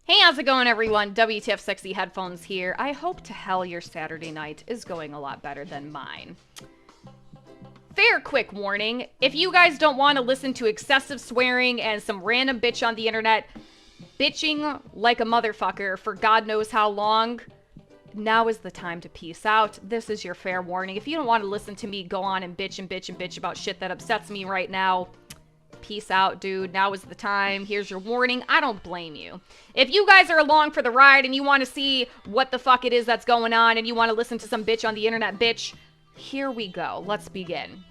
Hey, how's it going, everyone? WTFSexyHeadphones here. I hope to hell your Saturday night is going a lot better than mine. Fair quick warning, if you guys don't want to listen to excessive swearing and some random bitch on the internet bitching like a motherfucker for God knows how long, now is the time to peace out. This is your fair warning. If you don't want to listen to me go on and bitch about shit that upsets me right now, peace out, dude. Now is the time. Here's your warning. I don't blame you. If you guys are along for the ride and you want to see what the fuck it is that's going on and you want to listen to some bitch on the internet bitch, here we go. Let's begin.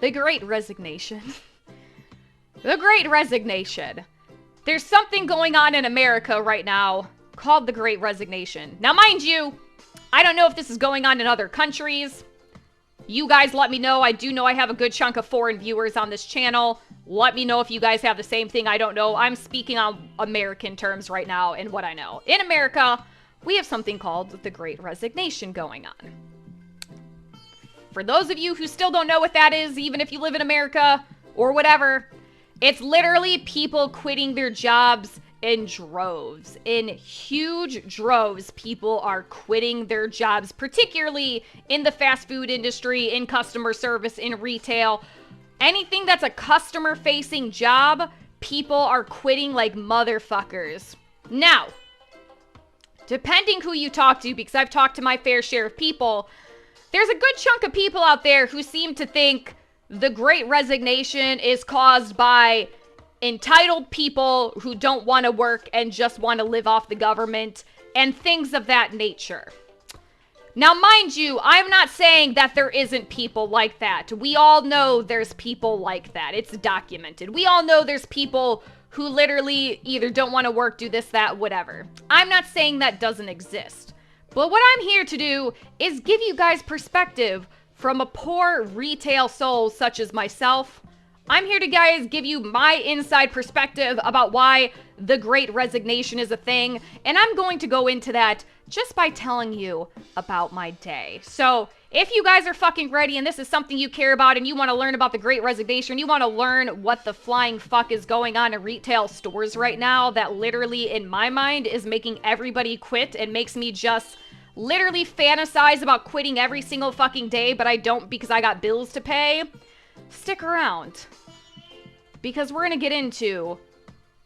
The Great Resignation. The Great Resignation. There's something going on in America right now called the Great Resignation. Now, mind you, I don't know if this is going on in other countries. You guys let me know. I do know I have a good chunk of foreign viewers on this channel. Let me know if you guys have the same thing. I don't know. I'm speaking on American terms right now and what I know. In America, we have something called the Great Resignation going on. For those of you who still don't know what that is, even if you live in America or whatever, it's literally people quitting their jobs in droves. In huge droves, people are quitting their jobs, particularly in the fast food industry, in customer service, in retail. Anything that's a customer-facing job, people are quitting like motherfuckers. Now, depending who you talk to, because I've talked to my fair share of people, there's a good chunk of people out there who seem to think the Great Resignation is caused by entitled people who don't want to work and just want to live off the government and things of that nature. Now, mind you, I'm not saying that there isn't people like that. We all know there's people like that. It's documented. We all know there's people who literally either don't want to work, do this, that, whatever. I'm not saying that doesn't exist. But what I'm here to do is give you guys perspective from a poor retail soul such as myself. I'm here to, guys, give you my inside perspective about why the Great Resignation is a thing, and I'm going to go into that just by telling you about my day. So, if you guys are fucking ready and this is something you care about and you want to learn about the Great Resignation, you want to learn what the flying fuck is going on in retail stores right now that literally, in my mind, is making everybody quit and makes me just literally fantasize about quitting every single fucking day, but I don't because I got bills to pay, stick around. Because we're going to get into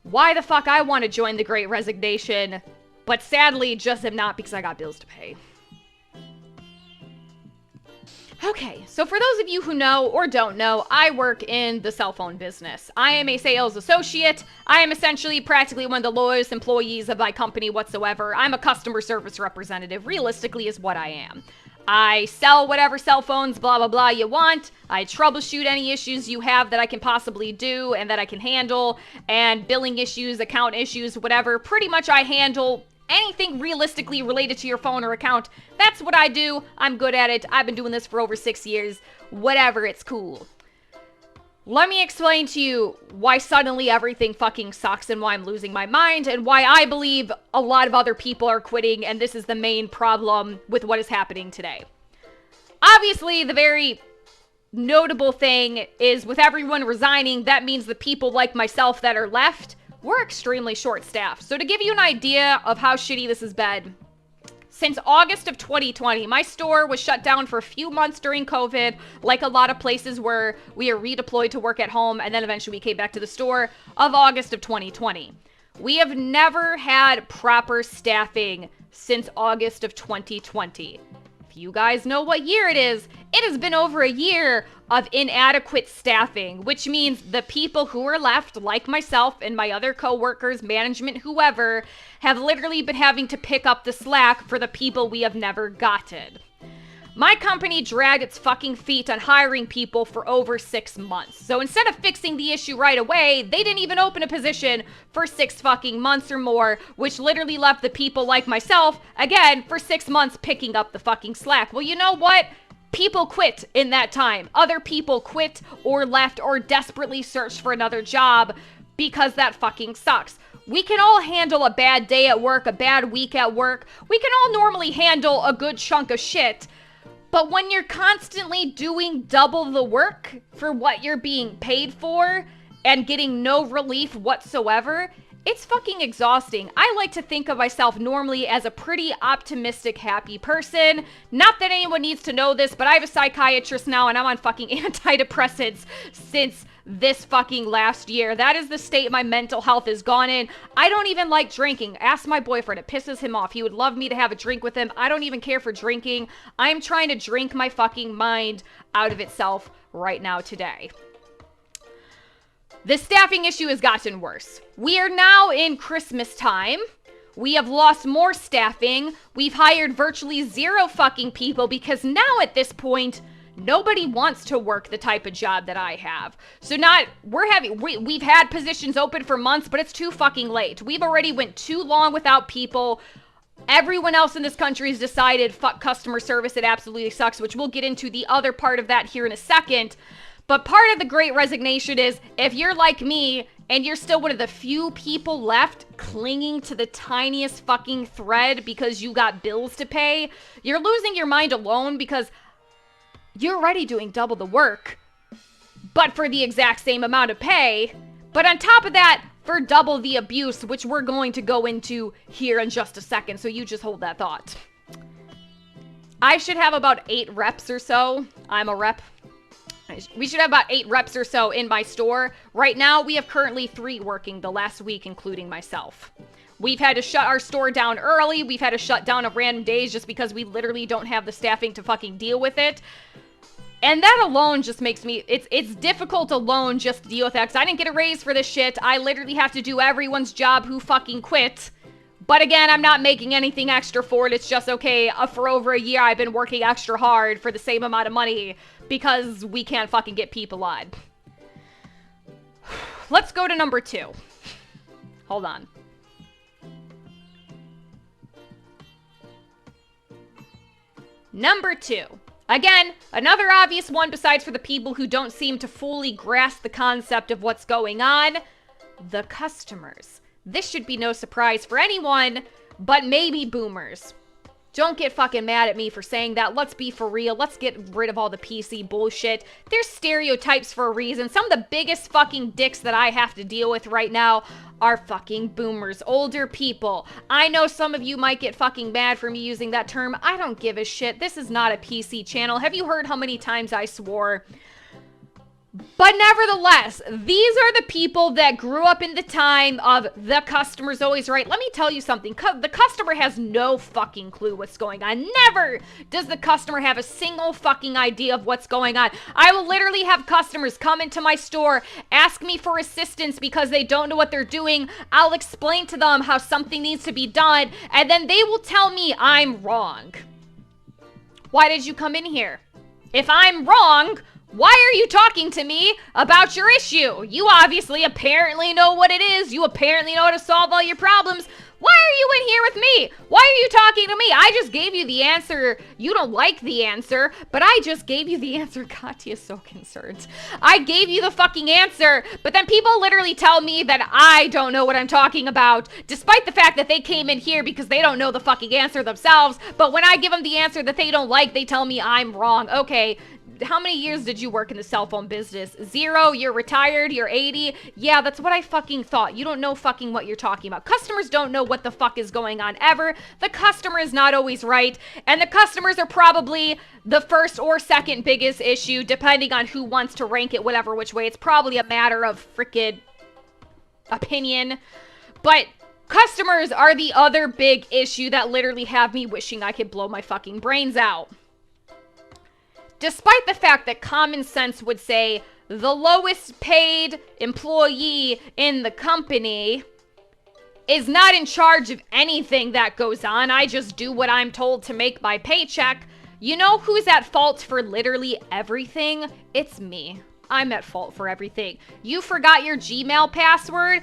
why the fuck I want to join the Great Resignation, but sadly just am not because I got bills to pay. Okay, so for those of you who know or don't know, I work in the cell phone business. I am a sales associate. I am essentially practically one of the lowest employees of my company whatsoever. I'm a customer service representative, realistically is what I am. I sell whatever cell phones, blah, blah, blah you want. I troubleshoot any issues you have that I can possibly do and that I can handle. And billing issues, account issues, whatever. Pretty much I handle anything realistically related to your phone or account. That's what I do. I'm good at it. I've been doing this for over 6 years. Whatever, it's cool. Let me explain to you why suddenly everything fucking sucks and why I'm losing my mind and why I believe a lot of other people are quitting and this is the main problem with what is happening today. Obviously, the very notable thing is with everyone resigning, that means the people like myself that are left, we're extremely short-staffed. So to give you an idea of how shitty this has been, since August of 2020, my store was shut down for a few months during COVID, like a lot of places where we are redeployed to work at home, and then eventually we came back to the store of August of 2020. We have never had proper staffing since August of 2020. If you guys know what year it has been over a year of inadequate staffing, which means the people who are left, like myself and my other coworkers, management, whoever, have literally been having to pick up the slack for the people we have never gotten. My company dragged its fucking feet on hiring people for over 6 months. So instead of fixing the issue right away, they didn't even open a position for 6 fucking months or more, which literally left the people like myself, again, for 6 months picking up the fucking slack. Well, you know what? People quit in that time. Other people quit or left or desperately searched for another job because that fucking sucks. We can all handle a bad day at work, a bad week at work. We can all normally handle a good chunk of shit. But when you're constantly doing double the work for what you're being paid for and getting no relief whatsoever, It's fucking exhausting. I like to think of myself normally as a pretty optimistic, happy person. Not that anyone needs to know this, but I have a psychiatrist now and I'm on fucking antidepressants since this fucking last year. That is the state my mental health has gone in. I don't even like drinking. Ask my boyfriend. It pisses him off. He would love me to have a drink with him. I don't even care for drinking. I'm trying to drink my fucking mind out of itself right now today. The staffing issue has gotten worse. We are now in Christmas time. We have lost more staffing. We've hired virtually zero fucking people because now at this point, nobody wants to work the type of job that I have. So we've had positions open for months, but it's too fucking late. We've already went too long without people. Everyone else in this country has decided, fuck customer service, it absolutely sucks, which we'll get into the other part of that here in a second. But part of the great resignation is, if you're like me and you're still one of the few people left clinging to the tiniest fucking thread because you got bills to pay, you're losing your mind alone because you're already doing double the work, but for the exact same amount of pay. But on top of that, for double the abuse, which we're going to go into here in just a second. So you just hold that thought. I should have about 8 reps or so. I'm a rep. We should have about 8 reps or so in my store. Right now, we have currently 3 working the last week, including myself. We've had to shut our store down early. We've had to shut down on random days just because we literally don't have the staffing to fucking deal with it. And that alone just makes me, it's difficult alone just to deal with that, because I didn't get a raise for this shit. I literally have to do everyone's job who fucking quit. But again, I'm not making anything extra for it. It's just, okay, for over a year, I've been working extra hard for the same amount of money because we can't fucking get people on. Let's go to number 2. Hold on. Number 2. Again, another obvious one besides for the people who don't seem to fully grasp the concept of what's going on. The customers. This should be no surprise for anyone, but maybe boomers. Don't get fucking mad at me for saying that. Let's be for real. Let's get rid of all the PC bullshit. There's stereotypes for a reason. Some of the biggest fucking dicks that I have to deal with right now are fucking boomers, older people. I know some of you might get fucking mad for me using that term. I don't give a shit. This is not a PC channel. Have you heard how many times I swore? But nevertheless, these are the people that grew up in the time of the customer's always right. Let me tell you something. The customer has no fucking clue what's going on. Never does the customer have a single fucking idea of what's going on. I will literally have customers come into my store, ask me for assistance because they don't know what they're doing. I'll explain to them how something needs to be done, and then they will tell me I'm wrong. Why did you come in here? If I'm wrong, why are you talking to me about your issue? You obviously apparently know what it is. You apparently know how to solve all your problems. Why are you in here with me? Why are you talking to me? I just gave you the answer. You don't like the answer, but I just gave you the answer. Katya is so concerned. I gave you the fucking answer, but then people literally tell me that I don't know what I'm talking about, despite the fact that they came in here because they don't know the fucking answer themselves. But when I give them the answer that they don't like, they tell me I'm wrong. Okay. How many years did you work in the cell phone business? 0? You're retired? You're 80? Yeah, that's what I fucking thought. You don't know fucking what you're talking about. Customers don't know what the fuck is going on ever. The customer is not always right. And the customers are probably the first or second biggest issue, depending on who wants to rank it, whatever which way. It's probably a matter of frickin' opinion. But customers are the other big issue that literally have me wishing I could blow my fucking brains out. Despite the fact that common sense would say the lowest paid employee in the company is not in charge of anything that goes on. I just do what I'm told to make my paycheck. You know who's at fault for literally everything? It's me. I'm at fault for everything. You forgot your Gmail password?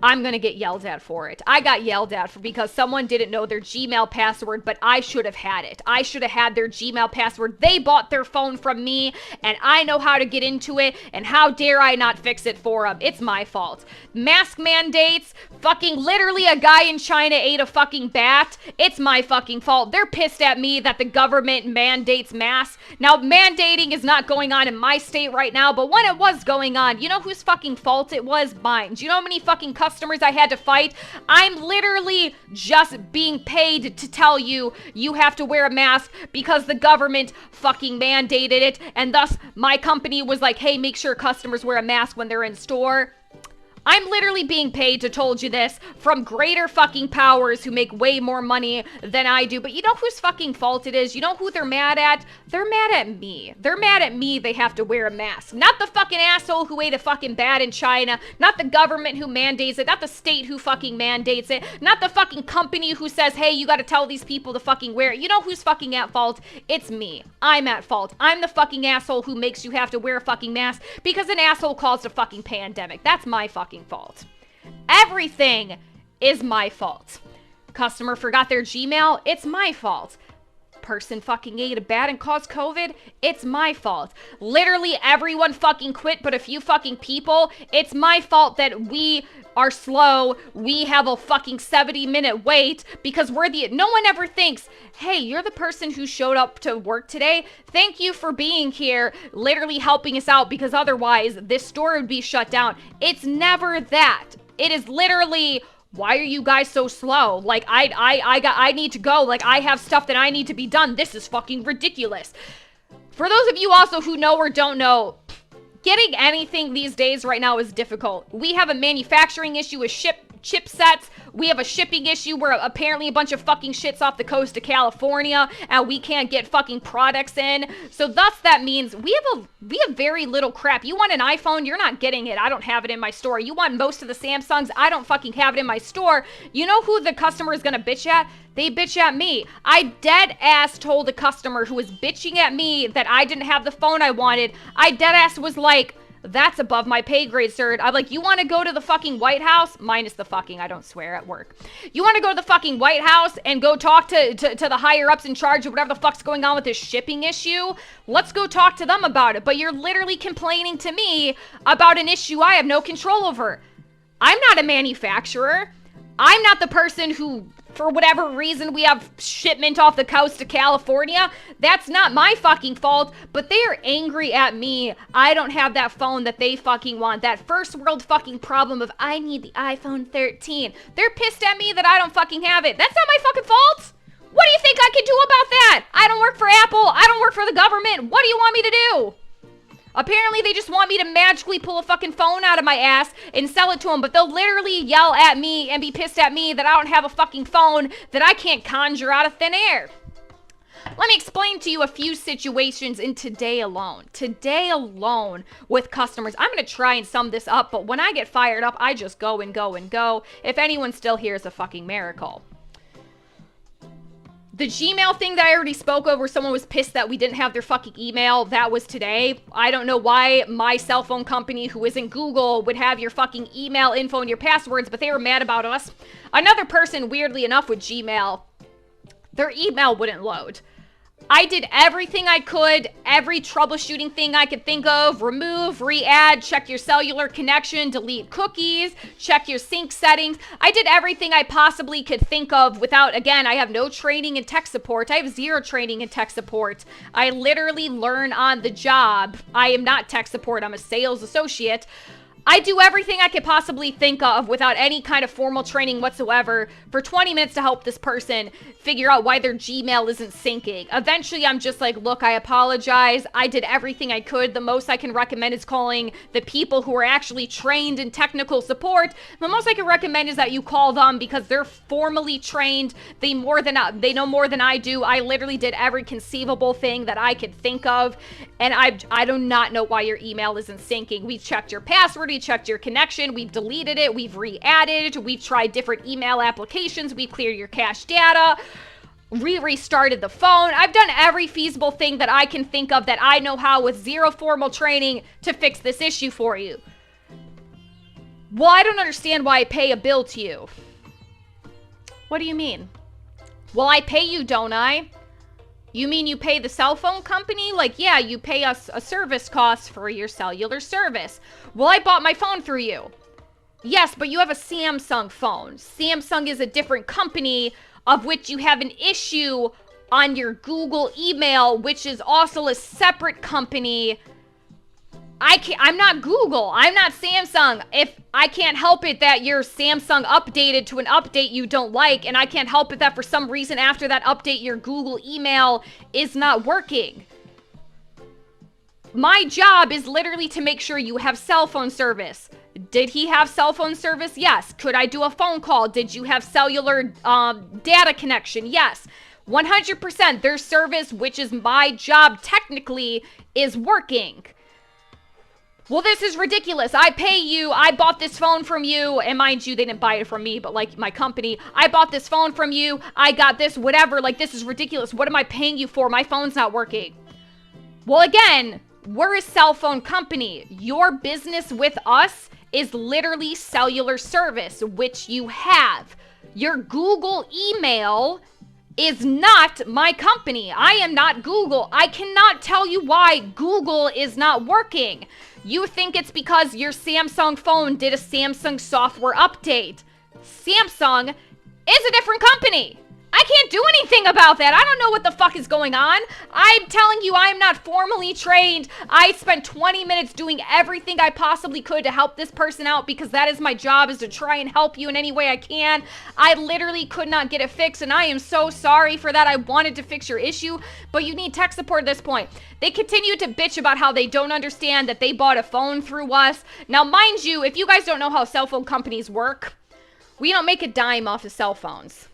I'm gonna get yelled at for it. I got yelled at for because someone didn't know their Gmail password, but I should have had it. I should have had their Gmail password. They bought their phone from me, and I know how to get into it, and how dare I not fix it for them? It's my fault. Mask mandates, fucking literally a guy in China ate a fucking bat. It's my fucking fault. They're pissed at me that the government mandates masks. Now, mandating is not going on in my state right now, but when it was going on, you know whose fucking fault it was? Mine. Do you know how many fucking customers I had to fight. I'm literally just being paid to tell you you have to wear a mask because the government fucking mandated it, and thus my company was like, hey, make sure customers wear a mask when they're in store. I'm literally being paid to told you this from greater fucking powers who make way more money than I do. But you know whose fucking fault it is? You know who they're mad at? They're mad at me. They're mad at me they have to wear a mask. Not the fucking asshole who ate a fucking bat in China. Not the government who mandates it. Not the state who fucking mandates it. Not the fucking company who says, hey, you gotta tell these people to fucking wear it. You know who's fucking at fault? It's me. I'm at fault. I'm the fucking asshole who makes you have to wear a fucking mask because an asshole caused a fucking pandemic. That's my fucking fault. Everything is my fault. Customer forgot their Gmail, it's my fault. Person fucking ate a bat and caused COVID, it's my fault. Literally everyone fucking quit but a few fucking people. It's my fault that we are slow. We have a fucking 70-minute wait because no one ever thinks, hey, you're the person who showed up to work today. Thank you for being here, literally helping us out, because otherwise this store would be shut down. It's never that. It is literally, why are you guys so slow? Like, I need to go. Like, I have stuff that I need to be done. This is fucking ridiculous. For those of you also who know or don't know, getting anything these days right now is difficult. We have a manufacturing issue with chipsets. We have a shipping issue where apparently a bunch of fucking shit's off the coast of California and we can't get fucking products in. So thus that means we have very little crap. You want an iPhone, you're not getting it. I don't have it in my store. You want most of the Samsungs, I don't fucking have it in my store. You know who the customer is gonna bitch at? They bitch at me. I dead ass told a customer who was bitching at me that I didn't have the phone I wanted. I dead ass was like, that's above my pay grade, sir. I'm like, you want to go to the fucking White House? Minus the fucking, I don't swear at work. You want to go to the fucking White House and go talk to the higher ups in charge of whatever the fuck's going on with this shipping issue? Let's go talk to them about it. But you're literally complaining to me about an issue I have no control over. I'm not a manufacturer. I'm not the person who, for whatever reason, we have shipment off the coast of California. That's not my fucking fault, but they are angry at me. I don't have that phone that they fucking want. That first world fucking problem of, I need the iPhone 13. They're pissed at me that I don't fucking have it. That's not my fucking fault. What do you think I can do about that? I don't work for Apple. I don't work for the government. What do you want me to do? Apparently, they just want me to magically pull a fucking phone out of my ass and sell it to them, but they'll literally yell at me and be pissed at me that I don't have a fucking phone that I can't conjure out of thin air. Let me explain to you a few situations in today alone. Today alone with customers. I'm going to try and sum this up, but when I get fired up, I just go and go and go. If anyone still here is a fucking miracle. The Gmail thing that I already spoke of where someone was pissed that we didn't have their fucking email, that was today. I don't know why my cell phone company, who isn't Google, would have your fucking email info and your passwords, but they were mad about us. Another person, weirdly enough, with Gmail, their email wouldn't load. I did everything I could, every troubleshooting thing I could think of, remove, re-add, check your cellular connection, delete cookies, check your sync settings. I did everything I possibly could think of without, again, I have no training in tech support. I have zero training in tech support. I literally learn on the job. I am not tech support, I'm a sales associate. I do everything I could possibly think of without any kind of formal training whatsoever for 20 minutes to help this person figure out why their Gmail isn't syncing. Eventually, I'm just like, look, I apologize. I did everything I could. The most I can recommend is calling the people who are actually trained in technical support. The most I can recommend is that you call them because they're formally trained. They know more than I do. I literally did every conceivable thing that I could think of. And I do not know why your email isn't syncing. We've checked your password. We checked your connection. We've deleted it. We've re-added. We've tried different email applications. We've cleared your cache data. Restarted the phone. I've done every feasible thing that I can think of that I know how with zero formal training to fix this issue for you. Well, I don't understand why I pay a bill to you. What do you mean? Well, I pay you, don't I? You mean you pay the cell phone company? Like, yeah, you pay us a service cost for your cellular service. Well, I bought my phone through you. Yes, but you have a Samsung phone. Samsung is a different company of which you have an issue on your Google email, which is also a separate company. I'm not Google. I'm not Samsung. If I can't help it that your Samsung updated to an update you don't like, and I can't help it that for some reason after that update your Google email is not working. My job is literally to make sure you have cell phone service. Did he have cell phone service? Yes. Could I do a phone call? Did you have cellular data connection? Yes. 100% their service, which is my job technically, is working. Well, this is ridiculous. I pay you. I bought this phone from you. And mind you, they didn't buy it from me, but like my company. I bought this phone from you. I got this, whatever. Like, this is ridiculous. What am I paying you for? My phone's not working. Well, again, we're a cell phone company. Your business with us is literally cellular service, which you have. Your Google email is not my company. I am not Google. I cannot tell you why Google is not working. You think it's because your Samsung phone did a Samsung software update. Samsung is a different company. I can't do anything about that. I don't know what the fuck is going on. I'm telling you, I'm not formally trained. I spent 20 minutes doing everything I possibly could to help this person out because that is my job, is to try and help you in any way I can. I literally could not get it fixed, and I am so sorry for that. I wanted to fix your issue, but you need tech support at this point. They continue to bitch about how they don't understand that they bought a phone through us. Now, mind you, if you guys don't know how cell phone companies work, we don't make a dime off of cell phones.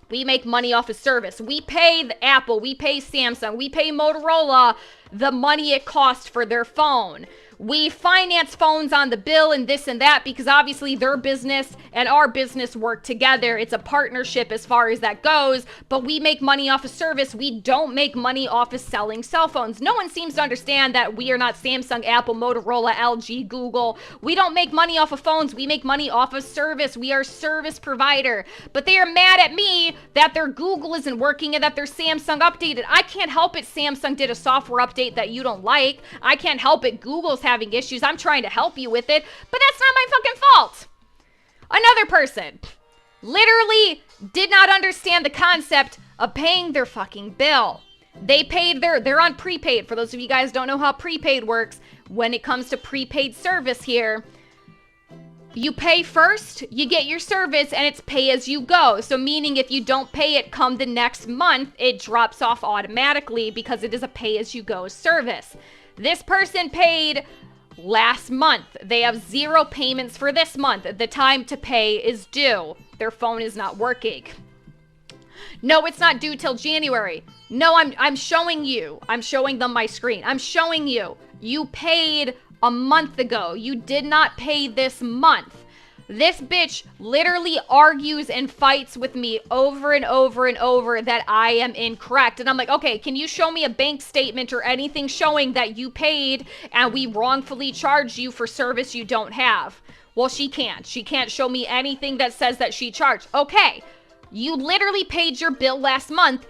We make money off of service. We pay the Apple, we pay Samsung, we pay Motorola the money it costs for their phone. We finance phones on the bill and this and that because obviously their business and our business work together. It's a partnership as far as that goes, but we make money off of service. We don't make money off of selling cell phones. No one seems to understand that we are not Samsung, Apple, Motorola, LG, Google. We don't make money off of phones. We make money off of service. We are a service provider, but they are mad at me that their Google isn't working and that their Samsung updated. I can't help it. Samsung did a software update that you don't like. I can't help it. Google's having issues. I'm trying to help you with it, but that's not my fucking fault. Another person literally did not understand the concept of paying their fucking bill. They paid they're on prepaid. For those of you guys who don't know how prepaid works, when it comes to prepaid service here, you pay first, you get your service, and it's pay as you go. So meaning if you don't pay it come the next month, it drops off automatically because it is a pay as you go service. This person paid last month. They have 0 payments for this month. The time to pay is due. Their phone is not working. No, it's not due till January. No, I'm showing you. I'm showing them my screen. I'm showing you. You paid a month ago. You did not pay this month. This bitch literally argues and fights with me over and over and over that I am incorrect. And I'm like, okay, can you show me a bank statement or anything showing that you paid and we wrongfully charged you for service you don't have? Well, she can't. She can't show me anything that says that she charged. Okay, you literally paid your bill last month.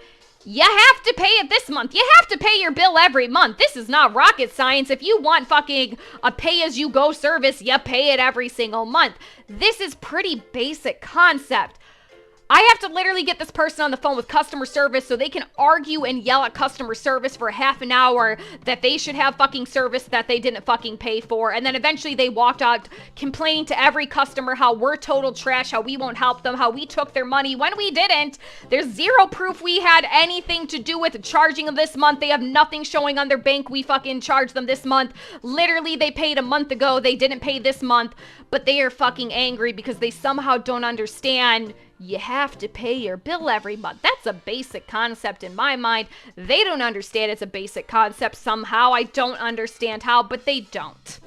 You have to pay it this month. You have to pay your bill every month. This is not rocket science. If you want fucking a pay-as-you-go service, you pay it every single month. This is pretty basic concept. I have to literally get this person on the phone with customer service so they can argue and yell at customer service for half an hour that they should have fucking service that they didn't fucking pay for. And then eventually they walked out complaining to every customer how we're total trash, how we won't help them, how we took their money when we didn't. There's 0 proof we had anything to do with charging them this month. They have nothing showing on their bank. We fucking charged them this month. Literally, they paid a month ago. They didn't pay this month, but they are fucking angry because they somehow don't understand you have to pay your bill every month. That's a basic concept in my mind. They don't understand it's a basic concept somehow. I don't understand how, but they don't.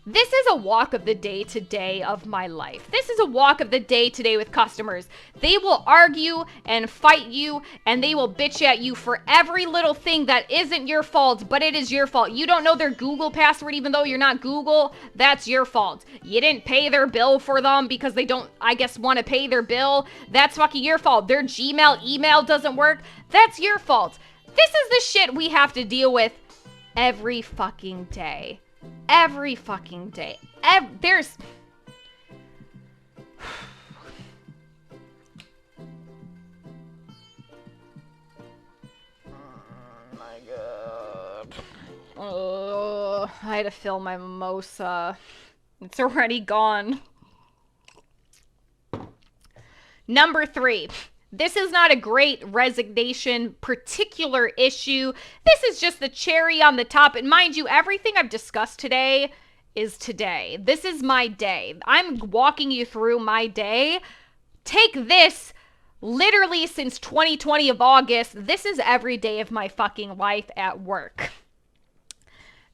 This is a walk of the day-to-day of my life. This is a walk of the day-to-day with customers. They will argue and fight you, and they will bitch at you for every little thing that isn't your fault, but it is your fault. You don't know their Google password even though you're not Google. That's your fault. You didn't pay their bill for them because they don't, I guess, want to pay their bill. That's fucking your fault. Their Gmail email doesn't work. That's your fault. This is the shit we have to deal with every fucking day. Every fucking day. There's... Oh my god. I had to fill my mimosa. It's already gone. Number 3. This is not a great resignation particular issue. This is just the cherry on the top. And mind you, everything I've discussed today is today. This is my day. I'm walking you through my day. Take this literally since 2020 of August. This is every day of my fucking life at work.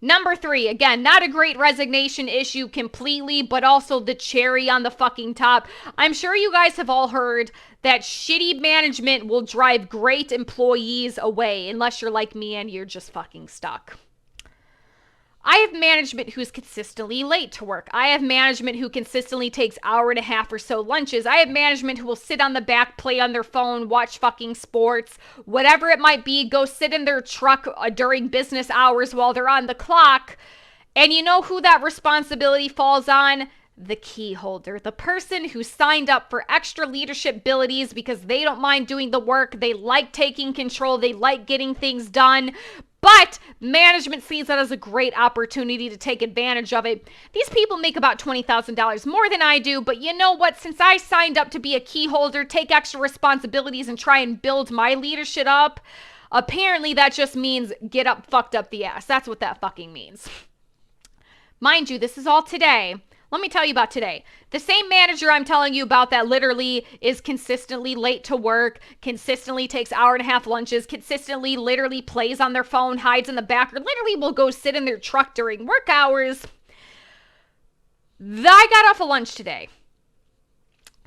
Number 3, again, not a great resignation issue completely, but also the cherry on the fucking top. I'm sure you guys have all heard that shitty management will drive great employees away, unless you're like me and you're just fucking stuck. I have management who's consistently late to work. I have management who consistently takes hour and a half or so lunches. I have management who will sit on the back, play on their phone, watch fucking sports, whatever it might be, go sit in their truck during business hours while they're on the clock. And you know who that responsibility falls on? The key holder, the person who signed up for extra leadership abilities because they don't mind doing the work, they like taking control, they like getting things done, but management sees that as a great opportunity to take advantage of it. These people make about $20,000 more than I do, but you know what? Since I signed up to be a key holder, take extra responsibilities, and try and build my leadership up, apparently that just means get up fucked up the ass. That's what that fucking means. Mind you, this is all today. Let me tell you about today. The same manager I'm telling you about that literally is consistently late to work, consistently takes hour and a half lunches, consistently literally plays on their phone, hides in the back, or literally will go sit in their truck during work hours. I got off of lunch today.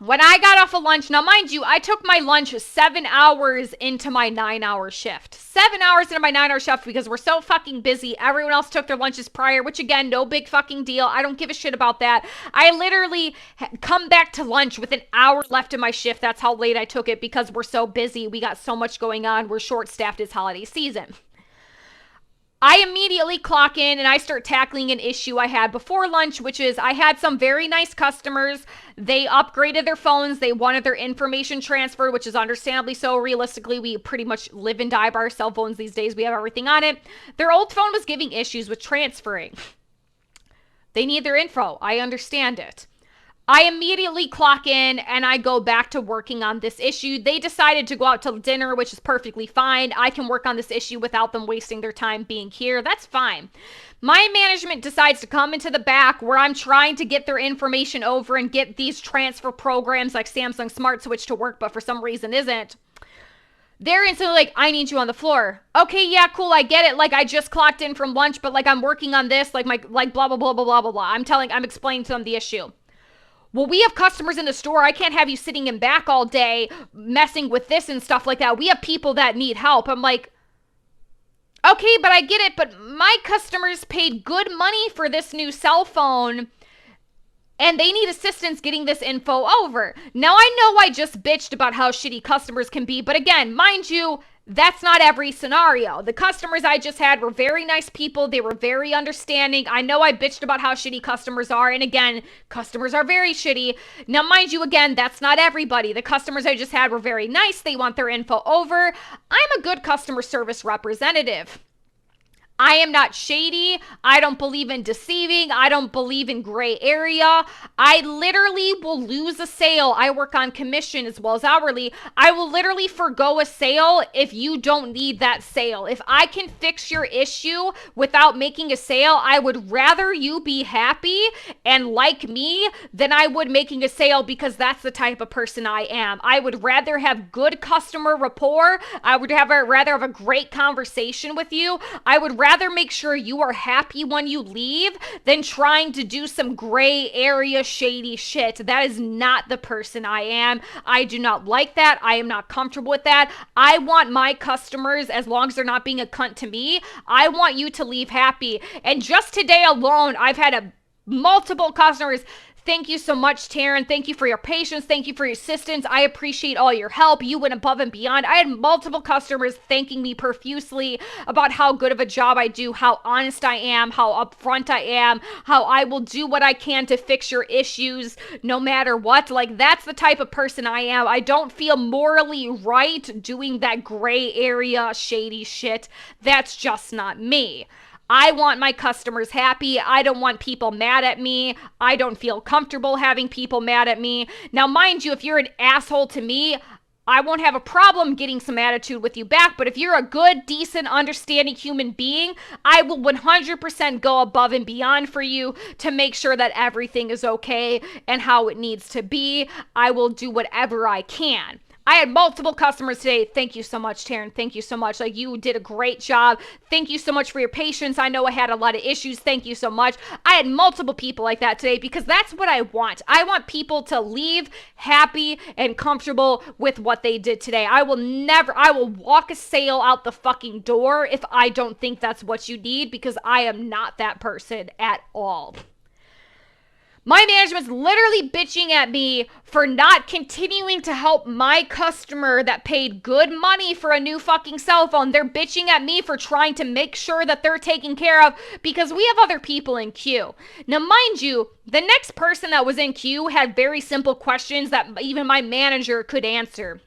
When I got off of lunch, now mind you, I took my lunch 7 hours into my 9-hour shift. 7 hours into my 9-hour shift because we're so fucking busy. Everyone else took their lunches prior, which again, no big fucking deal. I don't give a shit about that. I literally come back to lunch with an hour left in my shift. That's how late I took it because we're so busy. We got so much going on. We're short-staffed. It's holiday season. I immediately clock in and I start tackling an issue I had before lunch, which is I had some very nice customers. They upgraded their phones. They wanted their information transferred, which is understandably so. Realistically, we pretty much live and die by our cell phones these days. We have everything on it. Their old phone was giving issues with transferring. They need their info. I understand it. I immediately clock in and I go back to working on this issue. They decided to go out to dinner, which is perfectly fine. I can work on this issue without them wasting their time being here. That's fine. My management decides to come into the back where I'm trying to get their information over and get these transfer programs like Samsung Smart Switch to work, but for some reason isn't. They're instantly like, I need you on the floor. Okay, yeah, cool, I get it. Like, I just clocked in from lunch, but like, I'm working on this, like blah, blah, blah, blah, blah, blah, blah. I'm explaining to them the issue. Well, we have customers in the store. I can't have you sitting in back all day messing with this and stuff like that. We have people that need help. I'm like, okay, but I get it. But my customers paid good money for this new cell phone and they need assistance getting this info over. Now, I know I just bitched about how shitty customers can be, but again, mind you, that's not every scenario. The customers I just had were very nice people. They were very understanding. I know I bitched about how shitty customers are. And again, customers are very shitty. Now, mind you, again, that's not everybody. The customers I just had were very nice. They want their info over. I'm a good customer service representative. I am not shady. I don't believe in deceiving. I don't believe in gray area. I literally will lose a sale. I work on commission as well as hourly. I will literally forgo a sale if you don't need that sale. If I can fix your issue without making a sale, I would rather you be happy and like me than I would making a sale because that's the type of person I am. I would rather have good customer rapport. I would rather have a great conversation with you. I would rather make sure you are happy when you leave than trying to do some gray area shady shit. That is not the person I am. I do not like that. I am not comfortable with that. I want my customers, as long as they're not being a cunt to me, I want you to leave happy. And just today alone, I've had multiple customers. Thank you so much, Taryn. Thank you for your patience. Thank you for your assistance. I appreciate all your help. You went above and beyond. I had multiple customers thanking me profusely about how good of a job I do, how honest I am, how upfront I am, how I will do what I can to fix your issues no matter what. Like, that's the type of person I am. I don't feel morally right doing that gray area shady shit. That's just not me. I want my customers happy. I don't want people mad at me. I don't feel comfortable having people mad at me. Now, mind you, if you're an asshole to me, I won't have a problem getting some attitude with you back, but if you're a good, decent, understanding human being, I will 100% go above and beyond for you to make sure that everything is okay and how it needs to be. I will do whatever I can. I had multiple customers today. Thank you so much, Taryn. Thank you so much. Like, you did a great job. Thank you so much for your patience. I know I had a lot of issues. Thank you so much. I had multiple people like that today because that's what I want. I want people to leave happy and comfortable with what they did today. I will walk a sale out the fucking door if I don't think that's what you need, because I am not that person at all. My management's literally bitching at me for not continuing to help my customer that paid good money for a new fucking cell phone. They're bitching at me for trying to make sure that they're taken care of because we have other people in queue. Now, mind you, the next person that was in queue had very simple questions that even my manager could answer.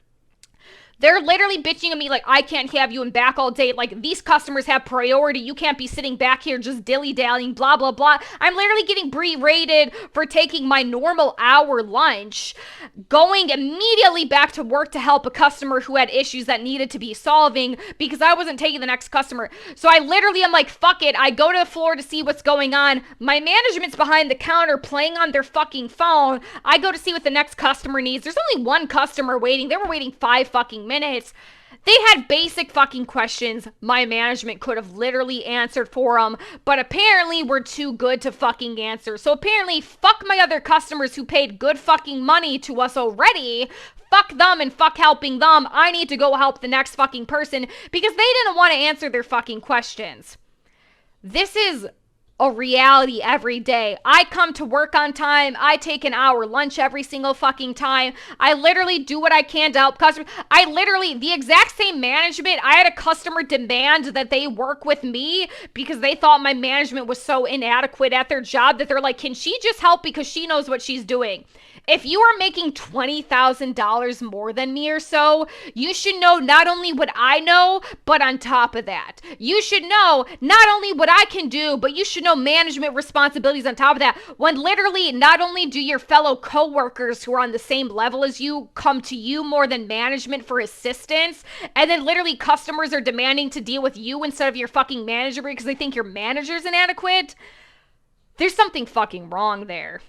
They're literally bitching at me like, I can't have you in back all day. Like, these customers have priority. You can't be sitting back here just dilly-dallying, blah, blah, blah. I'm literally getting berated for taking my normal hour lunch, going immediately back to work to help a customer who had issues that needed to be solving because I wasn't taking the next customer. So I literally am like, fuck it. I go to the floor to see what's going on. My management's behind the counter playing on their fucking phone. I go to see what the next customer needs. There's only one customer waiting. They were waiting 5 fucking minutes. They had basic fucking questions my management could have literally answered for them, but apparently we're too good to fucking answer. So apparently, fuck my other customers who paid good fucking money to us already. Fuck them and fuck helping them. I need to go help the next fucking person because they didn't want to answer their fucking questions. This is a reality every day. I come to work on time. I take an hour lunch every single fucking time. I literally do what I can to help customers. The exact same management, I had a customer demand that they work with me because they thought my management was so inadequate at their job that they're like, can she just help because she knows what she's doing? If you are making $20,000 more than me or so, you should know not only what I know, but on top of that, you should know not only what I can do, but you should know management responsibilities on top of that. When literally not only do your fellow coworkers who are on the same level as you come to you more than management for assistance, and then literally customers are demanding to deal with you instead of your fucking manager because they think your manager's inadequate, there's something fucking wrong there.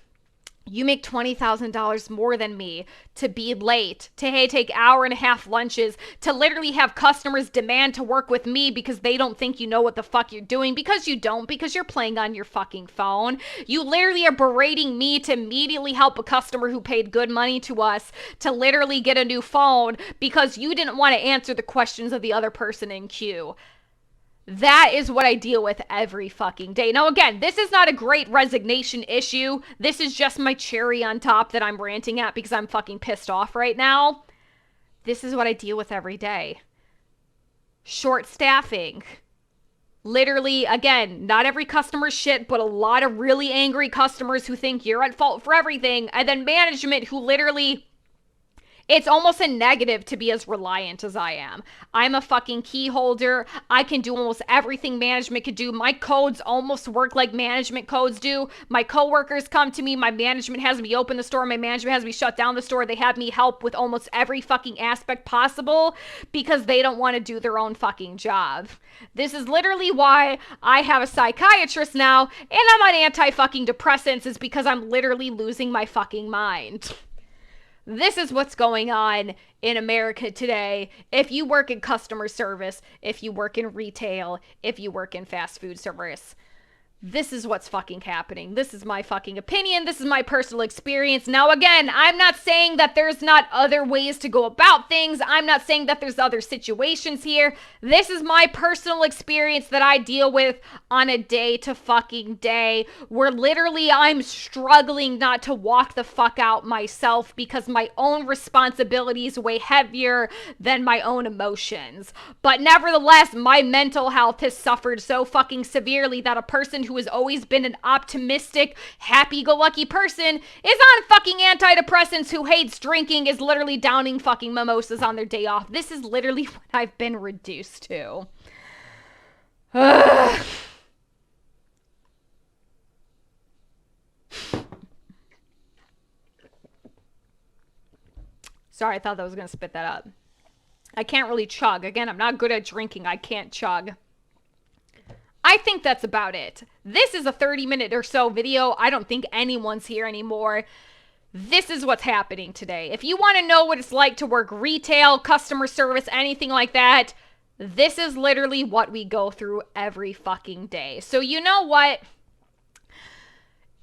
You make $20,000 more than me to be late, to take hour-and-a-half lunches, to literally have customers demand to work with me because they don't think you know what the fuck you're doing, because you don't, because you're playing on your fucking phone. You literally are berating me to immediately help a customer who paid good money to us to literally get a new phone because you didn't want to answer the questions of the other person in queue. That is what I deal with every fucking day. Now, again, this is not a great resignation issue. This is just my cherry on top that I'm ranting at because I'm fucking pissed off right now. This is what I deal with every day. Short staffing. Literally, again, not every customer's shit, but a lot of really angry customers who think you're at fault for everything. And then management who literally... It's almost a negative to be as reliant as I am. I'm a fucking key holder. I can do almost everything management could do. My codes almost work like management codes do. My coworkers come to me. My management has me open the store. My management has me shut down the store. They have me help with almost every fucking aspect possible because they don't want to do their own fucking job. This is literally why I have a psychiatrist now and I'm on anti-fucking depressants, is because I'm literally losing my fucking mind. This is what's going on in America today. If you work in customer service, if you work in retail, if you work in fast food service, this is what's fucking happening. This is my fucking opinion. This is my personal experience. Now, again, I'm not saying that there's not other ways to go about things. I'm not saying that there's other situations here. This is my personal experience that I deal with on a day to fucking day, where literally I'm struggling not to walk the fuck out myself because my own responsibilities weigh heavier than my own emotions. But nevertheless, my mental health has suffered so fucking severely that a person who has always been an optimistic, happy-go-lucky person is on fucking antidepressants, who hates drinking, is literally downing fucking mimosas on their day off. This is literally what I've been reduced to. Ugh. Sorry, I thought that was going to spit that up. I can't really chug. Again, I'm not good at drinking. I can't chug. I think that's about it. This is a 30-minute or so video. I don't think anyone's here anymore. This is what's happening today. If you want to know what it's like to work retail, customer service, anything like that, this is literally what we go through every fucking day. So you know what?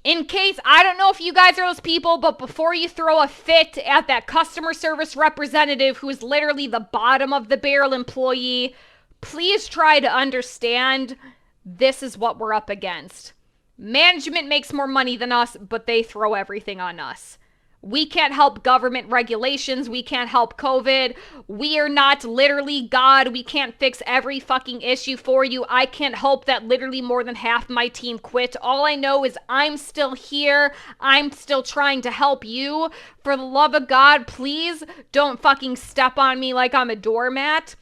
In case, I don't know if you guys are those people, but before you throw a fit at that customer service representative who is literally the bottom of the barrel employee, please try to understand this is what we're up against. Management makes more money than us, but they throw everything on us. We can't help government regulations. We can't help COVID. We are not literally God. We can't fix every fucking issue for you. I can't help that literally more than half my team quit. All I know is I'm still here. I'm still trying to help you. For the love of God, please don't fucking step on me like I'm a doormat.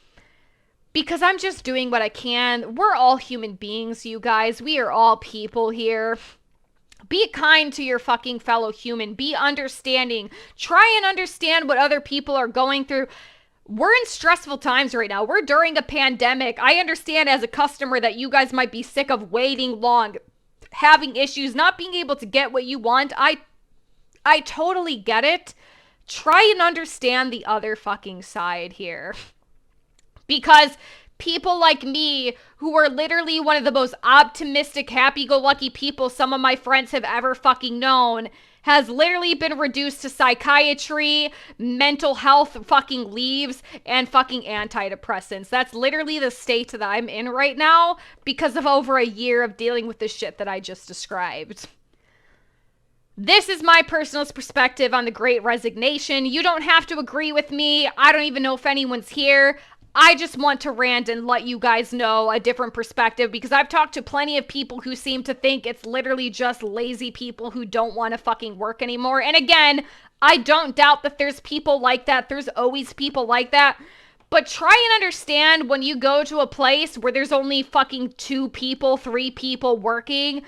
Because I'm just doing what I can. We're all human beings, you guys. We are all people here. Be kind to your fucking fellow human. Be understanding. Try and understand what other people are going through. We're in stressful times right now. We're during a pandemic. I understand as a customer that you guys might be sick of waiting long, having issues, not being able to get what you want. I totally get it. Try and understand the other fucking side here. Because people like me, who are literally one of the most optimistic, happy-go-lucky people some of my friends have ever fucking known, has literally been reduced to psychiatry, mental health fucking leaves, and fucking antidepressants. That's literally the state that I'm in right now because of over a year of dealing with the shit that I just described. This is my personal perspective on the Great Resignation. You don't have to agree with me. I don't even know if anyone's here. I just want to rant and let you guys know a different perspective because I've talked to plenty of people who seem to think it's literally just lazy people who don't want to fucking work anymore. And again, I don't doubt that there's people like that. There's always people like that. But try and understand when you go to a place where there's only fucking 2 people, 3 people working.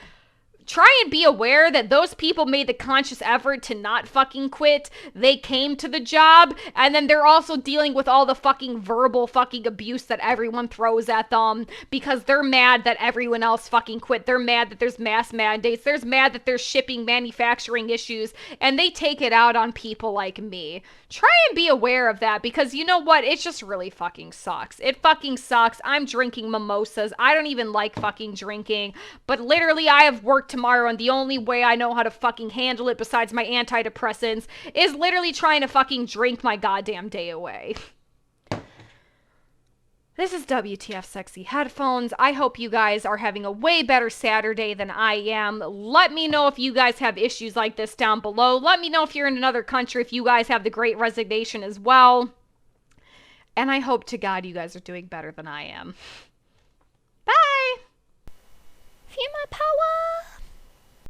Try and be aware that those people made the conscious effort to not fucking quit. They came to the job, and then they're also dealing with all the fucking verbal fucking abuse that everyone throws at them because they're mad that everyone else fucking quit. They're mad that there's mass mandates. They're mad that there's shipping manufacturing issues, and they take it out on people like me. Try and be aware of that because you know what? It just really fucking sucks. It fucking sucks. I'm drinking mimosas. I don't even like fucking drinking, but literally I have work tomorrow and the only way I know how to fucking handle it besides my antidepressants is literally trying to fucking drink my goddamn day away. This is WTF Sexy Headphones. I hope you guys are having a way better Saturday than I am. Let me know if you guys have issues like this down below. Let me know if you're in another country, if you guys have the Great Resignation as well. And I hope to God you guys are doing better than I am. Bye! Female power!